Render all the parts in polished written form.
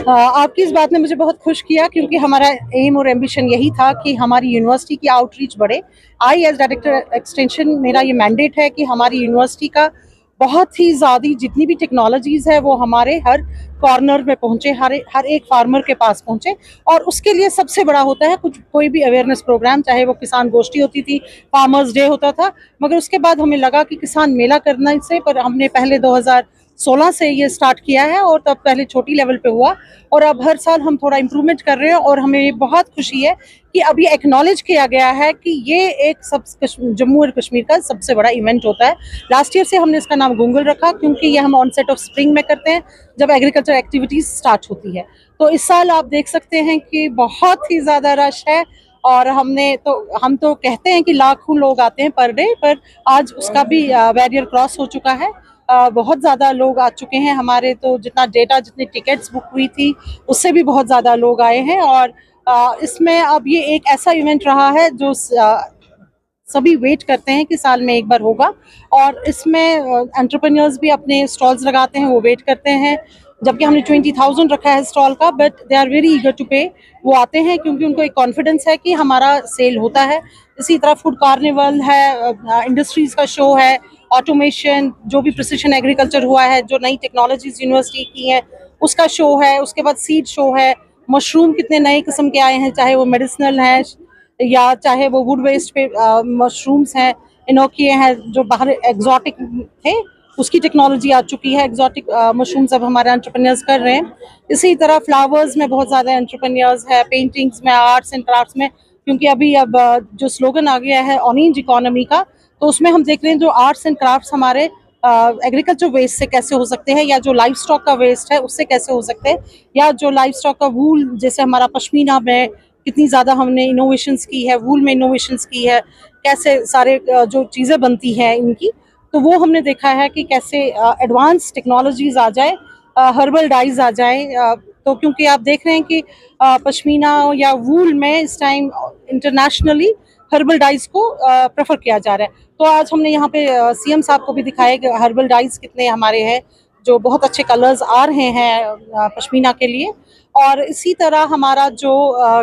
आपकी इस बात ने मुझे बहुत खुश किया क्योंकि हमारा एम और एम्बिशन यही था कि हमारी यूनिवर्सिटी की आउटरीच बढ़े। आई एज डायरेक्टर एक्सटेंशन मेरा ये मैंडेट है कि हमारी यूनिवर्सिटी का बहुत ही ज़्यादा जितनी भी टेक्नोलॉजीज़ है वो हमारे हर कॉर्नर में पहुँचे, हर एक फार्मर के पास पहुँचे। और उसके लिए सबसे बड़ा होता है कुछ कोई भी अवेयरनेस प्रोग्राम, चाहे वो किसान गोष्ठी होती थी, फार्मर्स डे होता था, मगर उसके बाद हमें लगा कि किसान मेला करना से, पर हमने पहले 2016 से ये स्टार्ट किया है और तब पहले छोटी लेवल पे हुआ और अब हर साल हम थोड़ा इम्प्रूवमेंट कर रहे हैं। और हमें बहुत खुशी है कि अब ये एक्नॉलेज किया गया है कि ये एक सब जम्मू और कश्मीर का सबसे बड़ा इवेंट होता है। लास्ट ईयर से हमने इसका नाम गुंगल रखा क्योंकि ये हम ऑनसेट ऑफ स्प्रिंग में करते हैं जब एग्रीकल्चर एक्टिविटीज स्टार्ट होती है। तो इस साल आप देख सकते हैं कि बहुत ही ज़्यादा रश है और हम तो कहते हैं कि लाखों लोग आते हैं पर डे, पर आज उसका भी बैरियर क्रॉस हो चुका है। बहुत ज़्यादा लोग आ चुके हैं। हमारे तो जितनी टिकट्स बुक हुई थी उससे भी बहुत ज़्यादा लोग आए हैं। और इसमें अब ये एक ऐसा इवेंट रहा है जो सभी वेट करते हैं कि साल में एक बार होगा। और इसमें एंटरप्रेन्योर्स भी अपने स्टॉल्स लगाते हैं, वो वेट करते हैं। जबकि हमने 20,000 रखा है स्टॉल का, but they are very eager to pay. वो आते हैं क्योंकि उनको एक कॉन्फिडेंस है कि हमारा सेल होता है। इसी तरह फूड कार्निवल है, इंडस्ट्रीज का शो है, ऑटोमेशन, जो भी प्रिसिशन एग्रीकल्चर हुआ है, जो नई टेक्नोलॉजीज यूनिवर्सिटी की हैं उसका शो है। उसके बाद सीड शो है, मशरूम कितने नए किस्म के आए हैं, चाहे वो मेडिसिनल हैं या चाहे वो वुड वेस्ट पे मशरूम्स हैं, इनोकिए हैं जो बाहर एग्जॉटिक थे, उसकी टेक्नोलॉजी आ चुकी है। एग्जॉटिक मशरूम्स अब हमारे एंटरप्रेन्योर्स कर रहे हैं। इसी तरह फ्लावर्स में बहुत ज़्यादा एंटरप्रेन्योर्स है, पेंटिंग्स में, आर्ट्स एंड क्राफ्ट्स में, क्योंकि अब जो स्लोगन आ गया है ऑरेंज इकोनॉमी का, तो उसमें हम देख रहे हैं जो आर्ट्स एंड क्राफ्ट्स हमारे एग्रीकल्चर वेस्ट से कैसे हो सकते हैं, या जो लाइफ स्टॉक का वेस्ट है उससे कैसे हो सकते हैं, या जो लाइफ स्टॉक का वूल, जैसे हमारा पश्मीना में कितनी ज़्यादा हमने इनोवेशंस की है, वूल में इनोवेशंस की है, कैसे सारे जो चीज़ें बनती हैं इनकी, तो वो हमने देखा है कि कैसे एडवांस टेक्नोलॉजीज आ जाए, हर्बल डाइज आ जाए। तो क्योंकि आप देख रहे हैं कि पश्मीना या वूल में इस टाइम इंटरनेशनली हर्बल डाइज को प्रेफर किया जा रहा है। तो आज हमने यहाँ पे सीएम साहब को भी दिखाया कि हर्बल डाइज कितने हमारे हैं, जो बहुत अच्छे कलर्स आ रहे हैं पश्मीना के लिए। और इसी तरह हमारा जो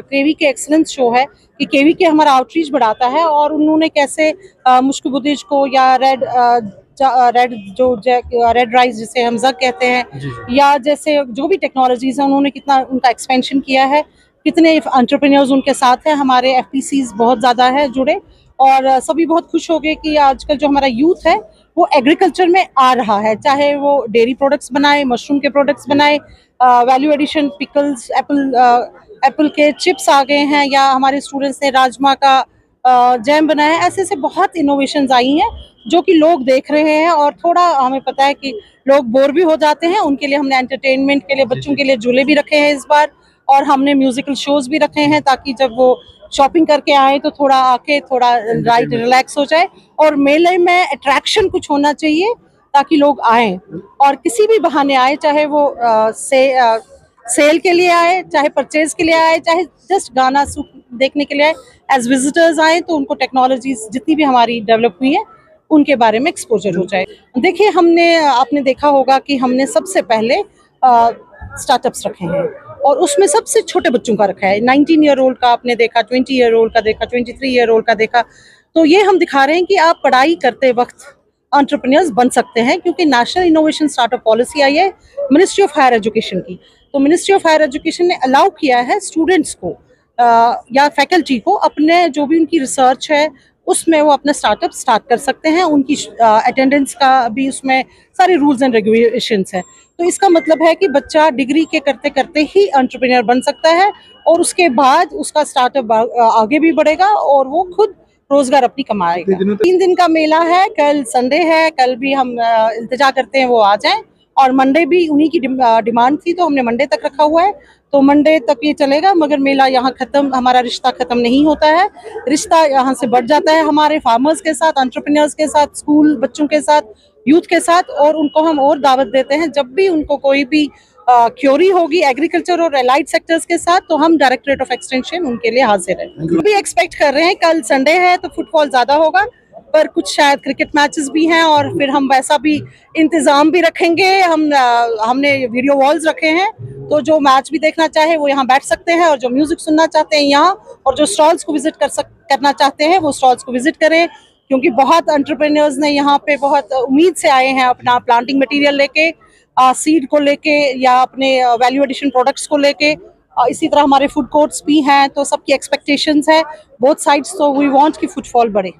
केवी के एक्सलेंस शो है कि केवी के हमारा आउटरीच बढ़ाता है और उन्होंने कैसे मुश्क बुदिश को या रेड राइस जिसे हम जग कहते हैं, या जैसे जो भी टेक्नोलॉजीज हैं उन्होंने कितना उनका एक्सपेंशन किया है, कितने एंटरप्रेन्योर्स उनके साथ हैं, हमारे एफपीसीज बहुत ज़्यादा है जुड़े। और सभी बहुत खुश हो गए कि आजकल जो हमारा यूथ है वो एग्रीकल्चर में आ रहा है, चाहे वो डेयरी प्रोडक्ट्स बनाए, मशरूम के प्रोडक्ट्स बनाए, वैल्यू एडिशन, पिकल्स, एप्पल के चिप्स आ गए हैं, या हमारे स्टूडेंट्स ने राजमा का जैम बनाया है। ऐसे ऐसे बहुत इनोवेशंस आई हैं जो कि लोग देख रहे हैं। और थोड़ा हमें पता है कि लोग बोर भी हो जाते हैं, उनके लिए हमने एंटरटेनमेंट के लिए बच्चों के लिए झूले भी रखे हैं इस बार, और हमने म्यूजिकल शोज भी रखे हैं ताकि जब वो शॉपिंग करके आए तो थोड़ा आके थोड़ा राइट रिलैक्स हो जाए। और मेले में अट्रैक्शन कुछ होना चाहिए ताकि लोग आए और किसी भी बहाने आए, चाहे वो सेल के लिए आए, चाहे परचेज के लिए आए, चाहे जस्ट गाना देखने के लिए आए, एज विजिटर्स आए, तो उनको टेक्नोलॉजीज जितनी भी हमारी डेवलप हुई है उनके बारे में एक्सपोजर हो जाए। देखिए, आपने देखा होगा कि हमने सबसे पहले स्टार्टअप्स रखे हैं और उसमें सबसे छोटे बच्चों का रखा है। 19 ईयर ओल्ड का आपने देखा, 20 ईयर ओल्ड का देखा, 23 ईयर ओल्ड का देखा। तो ये हम दिखा रहे हैं कि आप पढ़ाई करते वक्त एंटरप्रेन्योर्स बन सकते हैं, क्योंकि नेशनल इनोवेशन स्टार्टअप पॉलिसी आई है मिनिस्ट्री ऑफ हायर एजुकेशन की। तो मिनिस्ट्री ऑफ हायर एजुकेशन ने अलाउ किया है स्टूडेंट्स को या फैकल्टी को अपने जो भी उनकी रिसर्च है उसमें वो अपना स्टार्टअप स्टार्ट कर सकते हैं। उनकी अटेंडेंस का भी उसमें सारे रूल्स एंड रेगुलेशंस हैं। तो इसका मतलब है कि बच्चा डिग्री के करते करते ही एंटरप्रेन्योर बन सकता है और उसके बाद उसका स्टार्टअप आगे भी बढ़ेगा और वो खुद रोजगार अपनी कमाएगा। 3 दिन का मेला है, कल संडे है, कल भी हम इंतजार करते हैं वो आ जाएं, और मंडे भी उन्हीं की डिमांड थी तो हमने मंडे तक रखा हुआ है, तो मंडे तक ये चलेगा। मगर मेला यहाँ खत्म, हमारा रिश्ता खत्म नहीं होता है, रिश्ता यहाँ से बढ़ जाता है हमारे फार्मर्स के साथ, एंटरप्रेन्योर्स के साथ, स्कूल बच्चों के साथ, यूथ के साथ। और उनको हम और दावत देते हैं, जब भी उनको कोई भी क्योरी होगी एग्रीकल्चर और एलाइड सेक्टर्स के साथ, तो हम डायरेक्टरेट ऑफ एक्सटेंशन उनके लिए हाजिर है। भी एक्सपेक्ट कर रहे हैं, कल संडे है तो फुटफॉल ज्यादा होगा, पर कुछ शायद क्रिकेट मैचेस भी हैं और फिर हम वैसा भी इंतज़ाम भी रखेंगे। हमने वीडियो वॉल्स रखे हैं, तो जो मैच भी देखना चाहे वो यहाँ बैठ सकते हैं और जो म्यूज़िक सुनना चाहते हैं यहाँ, और जो स्टॉल्स को विज़िट करना चाहते हैं वो स्टॉल्स को विज़िट करें, क्योंकि बहुत एंटरप्रेन्योर्स ने यहाँ पे बहुत उम्मीद से आए हैं अपना प्लांटिंग मटीरियल लेके, सीड को लेके या अपने वैल्यू एडिशन प्रोडक्ट्स को लेके। इसी तरह हमारे फूड कोर्ट्स भी हैं, तो सबकी एक्सपेक्टेशंस है बोथ साइड्स, तो वी वांट कि फुटफॉल बढ़े।